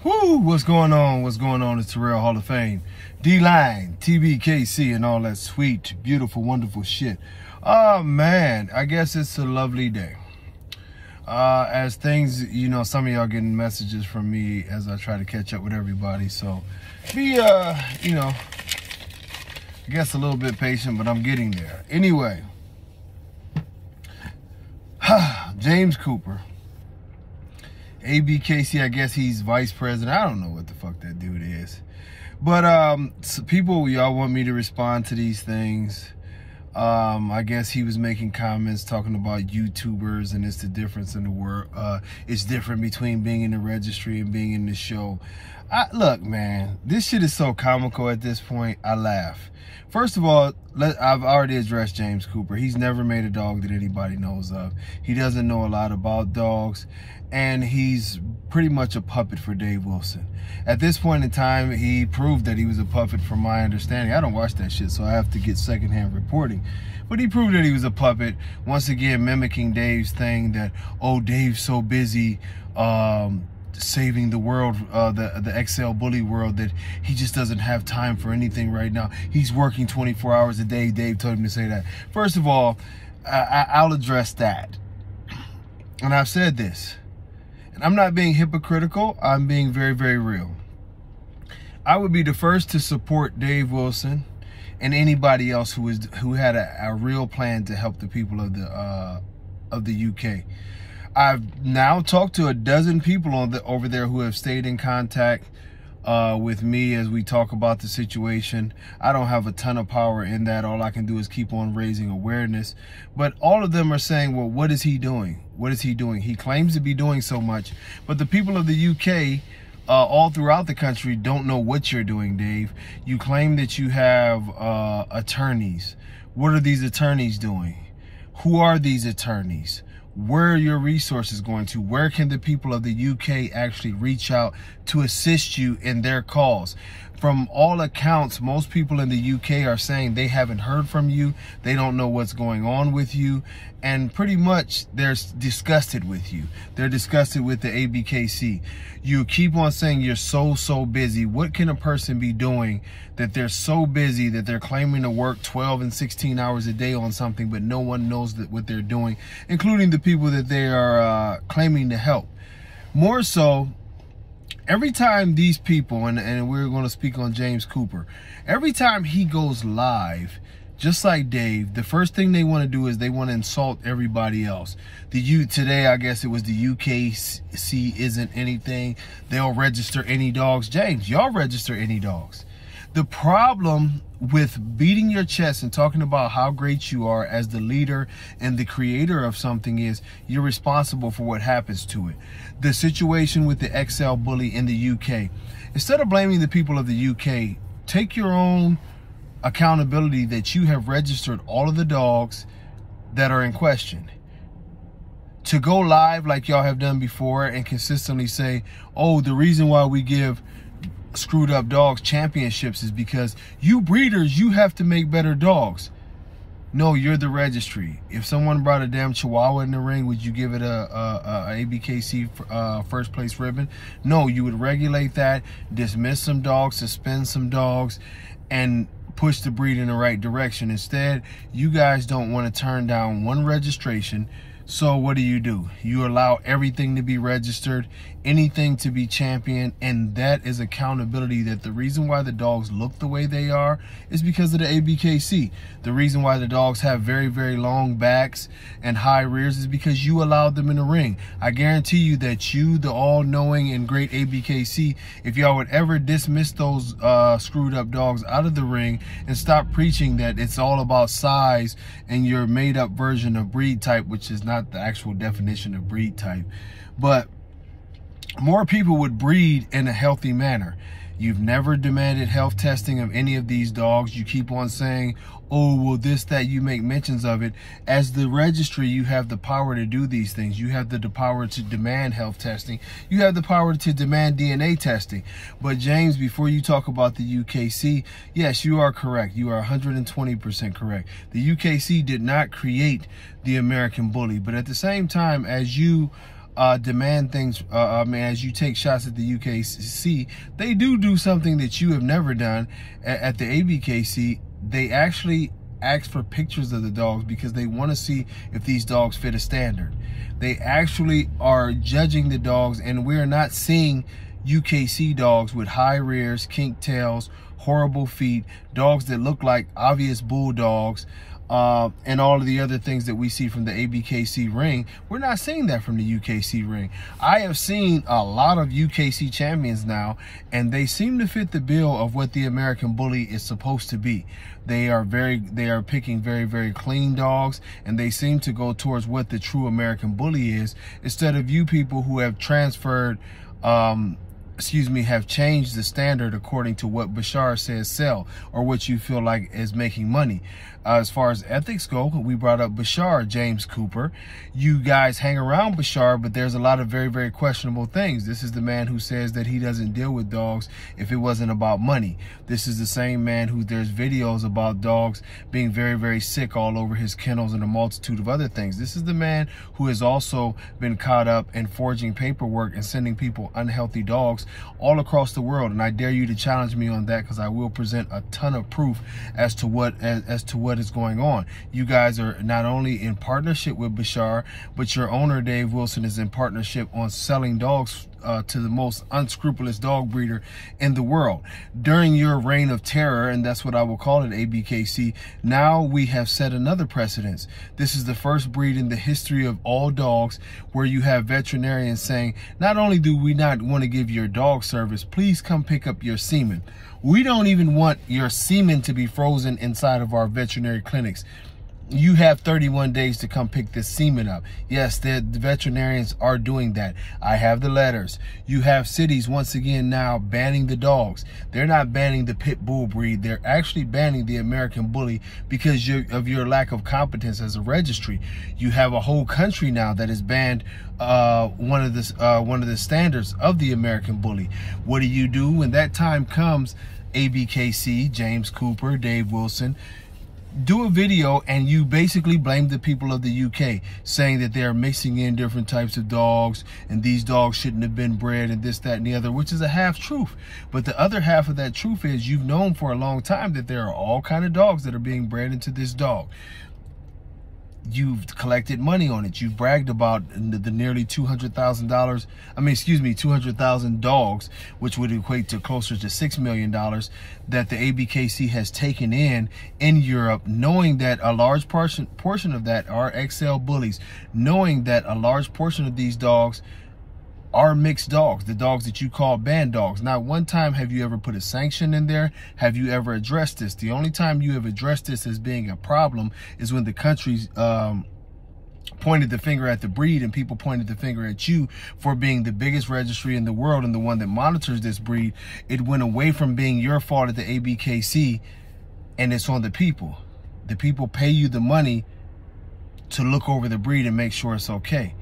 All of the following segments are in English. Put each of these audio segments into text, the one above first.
Whoo, what's going on? What's going on? It's Terrell Hall of Fame, D-Line, TBKC, and all that sweet, beautiful, wonderful shit. Oh, man, I guess it's a lovely day. As things, you know, some of y'all getting messages from me as I try to catch up with everybody. So be, you know, I guess a little bit patient, but I'm getting there. Anyway, James Cooper. ABKC, I guess he's vice president. I don't know what the fuck that dude is. But so people, y'all want me to respond to these things. I guess he was making comments talking about YouTubers and it's the difference in the world. It's different between being in the registry and being in the show. Look, man, this shit is so comical at this point. I laugh. First of all, I've already addressed James Cooper. He's never made a dog that anybody knows of. He doesn't know a lot about dogs, and he's pretty much a puppet for Dave Wilson. At this point in time, he proved that he was a puppet from my understanding. I don't watch that shit, so I have to get secondhand reporting. But he proved that he was a puppet, once again mimicking Dave's thing that, oh, Dave's so busy saving the world, the XL bully world, that he just doesn't have time for anything right now. He's working 24 hours a day. Dave told him to say that. First of all, I'll address that. And I've said this. And I'm not being hypocritical. I'm being very, very real. I would be the first to support Dave Wilson and anybody else who had a real plan to help the people of the UK. I've now talked to a dozen people over there who have stayed in contact with me as we talk about the situation. I don't have a ton of power in that. All I can do is keep on raising awareness. But all of them are saying, well, what is he doing? What is he doing? He claims to be doing so much, but the people of the UK all throughout the country don't know what you're doing, Dave. You claim that you have attorneys. What are these attorneys doing? Who are these attorneys? Where are your resources going to? Where can the people of the UK actually reach out to assist you in their cause? From all accounts, most people in the UK are saying they haven't heard from you. They don't know what's going on with you. And pretty much they're disgusted with you. They're disgusted with the ABKC. You keep on saying you're so busy. What can a person be doing that they're so busy that they're claiming to work 12 and 16 hours a day on something, but no one knows what they're doing, including the people that they are claiming to help? More so, every time these people, and we're going to speak on James Cooper, every time he goes live, just like Dave, the first thing they want to do is they want to insult everybody else. Today, I guess it was the UKC isn't anything. They'll register any dogs. James, y'all register any dogs. The problem with beating your chest and talking about how great you are as the leader and the creator of something is you're responsible for what happens to it. The situation with the XL bully in the UK, instead of blaming the people of the UK, take your own accountability that you have registered all of the dogs that are in question. To go live like y'all have done before and consistently say, oh, the reason why we give screwed up dogs championships is because you breeders, you have to make better dogs. No, you're the registry. If someone brought a damn Chihuahua in the ring, would you give it a ABKC first place ribbon? No, you would regulate that, dismiss some dogs, suspend some dogs, and push the breed in the right direction. Instead, you guys don't want to turn down one registration. So what do? You allow everything to be registered, anything to be championed, and that is accountability. That the reason why the dogs look the way they are is because of the ABKC. The reason why the dogs have very, very long backs and high rears is because you allowed them in the ring. I guarantee you that you, the all-knowing and great ABKC, if y'all would ever dismiss those screwed up dogs out of the ring and stop preaching that it's all about size and your made-up version of breed type, which is not the actual definition of breed type, but more people would breed in a healthy manner. You've never demanded health testing of any of these dogs. You keep on saying, oh, well, this, that, you make mentions of it. As the registry, you have the power to do these things. You have the power to demand health testing. You have the power to demand DNA testing. But James, before you talk about the UKC, yes, you are correct. You are 120% correct. The UKC did not create the American bully. But at the same time, as you demand things. I mean, as you take shots at the UKC, they do something that you have never done at the ABKC. They actually ask for pictures of the dogs because they want to see if these dogs fit a standard. They actually are judging the dogs, and we're not seeing UKC dogs with high rears, kink tails, horrible feet, dogs that look like obvious bulldogs, and all of the other things that we see from the ABKC ring. We're not seeing that from the UKC ring. I have seen a lot of UKC champions now, and they seem to fit the bill of what the American Bully is supposed to be. They are picking very clean dogs, and they seem to go towards what the true American Bully is, instead of you people who have transferred, have changed the standard according to what Bashar says sell, or what you feel like is making money. As far as ethics go, we brought up Bashar, James Cooper. You guys hang around Bashar, but there's a lot of very questionable things. This is the man who says that he doesn't deal with dogs if it wasn't about money. This is the same man who there's videos about dogs being very sick all over his kennels and a multitude of other things. This is the man who has also been caught up in forging paperwork and sending people unhealthy dogs all across the world. And I dare you to challenge me on that, because I will present a ton of proof as to what is going on. You guys are not only in partnership with Bashar, but your owner Dave Wilson is in partnership on selling dogs to the most unscrupulous dog breeder in the world. During your reign of terror, and that's what I will call it, ABKC, now we have set another precedence. This is the first breed in the history of all dogs where you have veterinarians saying, not only do we not want to give your dog service, please come pick up your semen. We don't even want your semen to be frozen inside of our veterinary clinics. You have 31 days to come pick this semen up. Yes, the veterinarians are doing that. I have the letters. You have cities once again now banning the dogs. They're not banning the pit bull breed. They're actually banning the American Bully because of your lack of competence as a registry. You have a whole country now that has banned one of the standards of the American Bully. What do you do when that time comes? ABKC, James Cooper, Dave Wilson, do a video and you basically blame the people of the UK, saying that they are mixing in different types of dogs and these dogs shouldn't have been bred and this, that, and the other, which is a half truth. But the other half of that truth is you've known for a long time that there are all kind of dogs that are being bred into this dog. You've collected money on it. You've bragged about the nearly $200,000. 200,000 dogs, which would equate to closer to $6 million that the ABKC has taken in Europe, knowing that a large portion of that are XL bullies, knowing that a large portion of these dogs are mixed dogs, the dogs that you call banned dogs. Not one time have you ever put a sanction in there. Have you ever addressed this? The only time you have addressed this as being a problem is when the countries pointed the finger at the breed, and people pointed the finger at you for being the biggest registry in the world and the one that monitors this breed. It went away from being your fault at the ABKC, and it's on the people. The people pay you the money to look over the breed and make sure it's okay.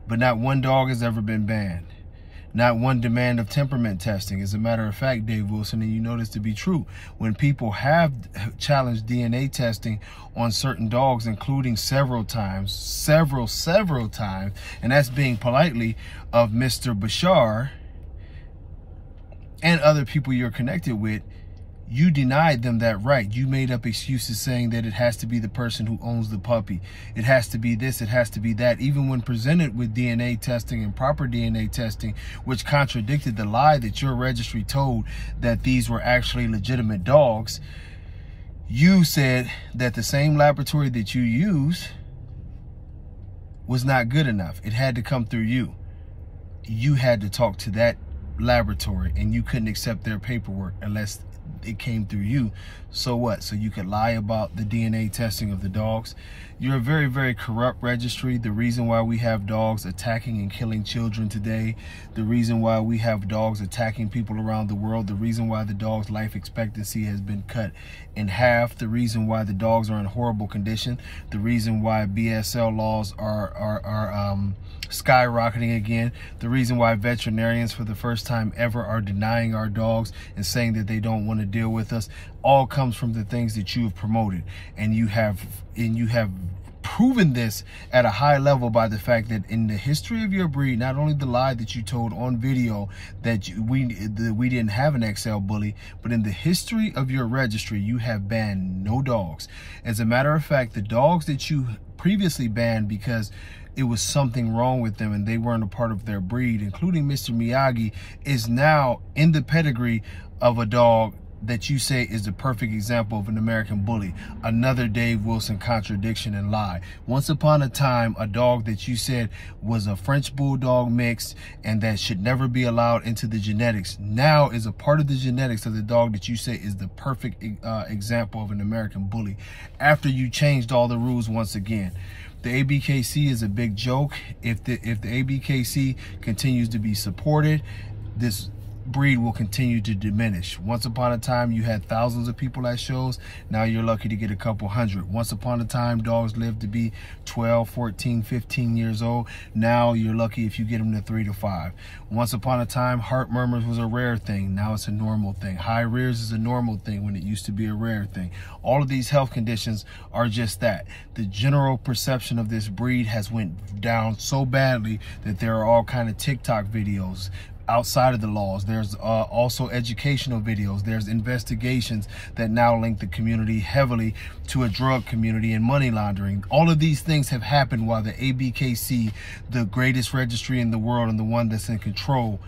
But not one dog has ever been banned. Not one demand of temperament testing. As a matter of fact, Dave Wilson, and you know this to be true, when people have challenged DNA testing on certain dogs, including several times, several times, and that's being politely, of Mr. Bashar and other people you're connected with, you denied them that right. You made up excuses saying that it has to be the person who owns the puppy. It has to be this, it has to be that. Even when presented with DNA testing and proper DNA testing, which contradicted the lie that your registry told that these were actually legitimate dogs, you said that the same laboratory that you use was not good enough. It had to come through you. You had to talk to that laboratory, and you couldn't accept their paperwork unless it came through you. So what? So you could lie about the DNA testing of the dogs? You're a very corrupt registry. The reason why we have dogs attacking and killing children today, the reason why we have dogs attacking people around the world, the reason why the dog's life expectancy has been cut in half, the reason why the dogs are in horrible condition, the reason why BSL laws are skyrocketing again, the reason why veterinarians for the first time ever are denying our dogs and saying that they don't want to deal with us, all comes from the things that you have promoted, and you have proven this at a high level by the fact that in the history of your breed, not only the lie that you told on video that we didn't have an XL bully, but in the history of your registry, you have banned no dogs. As a matter of fact, the dogs that you previously banned because it was something wrong with them and they weren't a part of their breed, including Mr. Miyagi, is now in the pedigree of a dog that you say is the perfect example of an American bully. Another Dave Wilson contradiction and lie. Once upon a time, a dog that you said was a French bulldog mixed and that should never be allowed into the genetics, now is a part of the genetics of the dog that you say is the perfect example of an American bully, after you changed all the rules once again. The ABKC is a big joke. If the ABKC continues to be supported, this breed will continue to diminish. Once upon a time, you had thousands of people at shows. Now you're lucky to get a couple hundred. Once upon a time, dogs lived to be 12, 14, 15 years old. Now you're lucky if you get them to 3 to 5. Once upon a time, heart murmurs was a rare thing. Now it's a normal thing. High rears is a normal thing when it used to be a rare thing. All of these health conditions are just that. The general perception of this breed has went down so badly that there are all kind of TikTok videos outside of the laws. There's also educational videos. There's investigations that now link the community heavily to a drug community and money laundering. All of these things have happened while the ABKC, the greatest registry in the world and the one that's in control,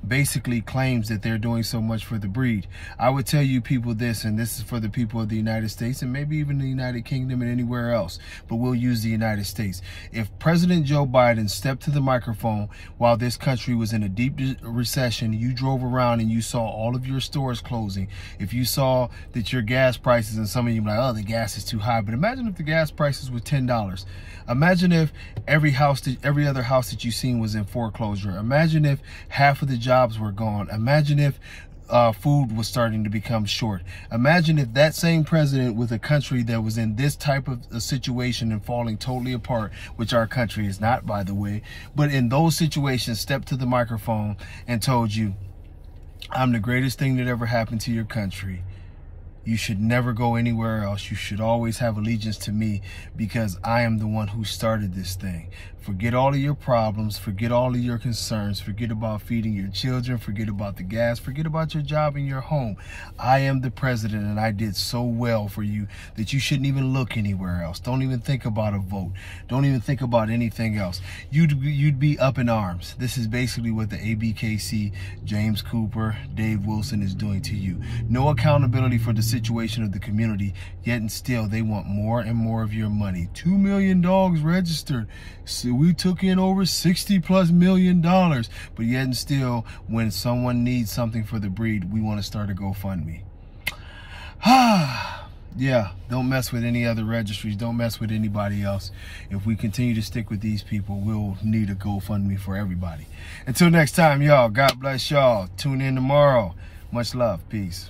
basically claims that they're doing so much for the breed. I would tell you people this, and this is for the people of the United States and maybe even the United Kingdom and anywhere else, but we'll use the United States. If President Joe Biden stepped to the microphone while this country was in a deep recession, you drove around and you saw all of your stores closing, if you saw that your gas prices, and some of you were like, oh, the gas is too high, but imagine if the gas prices were $10. Imagine if every other house that you seen was in foreclosure. Imagine if half of the jobs were gone. Imagine if food was starting to become short. Imagine if that same president with a country that was in this type of a situation and falling totally apart, which our country is not, by the way, but in those situations stepped to the microphone and told you, I'm the greatest thing that ever happened to your country. You should never go anywhere else. You should always have allegiance to me because I am the one who started this thing. Forget all of your problems. Forget all of your concerns. Forget about feeding your children. Forget about the gas. Forget about your job and your home. I am the president and I did so well for you that you shouldn't even look anywhere else. Don't even think about a vote. Don't even think about anything else. You'd be up in arms. This is basically what the ABKC, James Cooper, Dave Wilson is doing to you. No accountability for the situation of the community, yet and still they want more and more of your money. 2 million dogs registered. So we took in over $60+ million, but yet and still when someone needs something for the breed, we want to start a GoFundMe. Yeah, don't mess with any other registries. Don't mess with anybody else. If we continue to stick with these people, we'll need a GoFundMe for everybody. Until next time, y'all, God bless y'all. Tune in tomorrow. Much love. Peace.